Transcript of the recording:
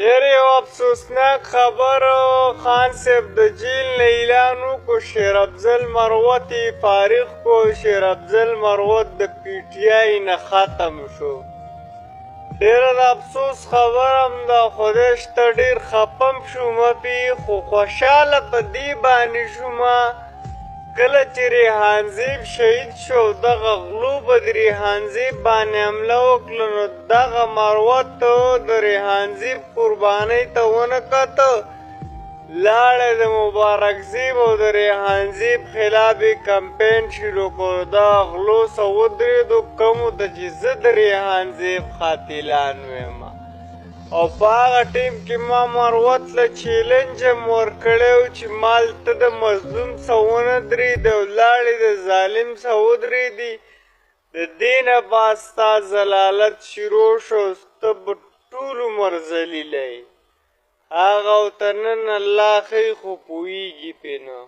ډېر یو افسوسناک خبر خان صاحب د جیل نه اعلان وکړو شیر افضل مروت یې فارغ کړو. شیر افضل مروت د پي ټي آی نه ختم شو. ډېره د افسوس خبره هم ده. خدای شته ډېر خفه م شومه پې، خو خوشحاله په دې باندې شومه کله چې ریحانزیب شهید شو. دغه غلو به د ریحانزیب باندې حمله وکړه نو دغه مروت د ریحانزیب قربانۍ ته ونه کته، لاړه د مبارکزیب او د ریحانزیب خلاف یې کمپین شروع کړو. دغه غلو څه ودرېدو کومو ته چې زه د ریحانزیب قاتلان ویم. او په هغه ټیم کې ما مروت له چیلنج هم ورکړی و چې مال ته د مظلوم څه ونه درېدې او لاړې د ظالم څه ودرېدې، د دې نه بعد ستا ضلالت شروع شو، ته به ټول عمر ذلیله یې. هغه او ته نن الله ښیي خو پوهېږي پرې نه.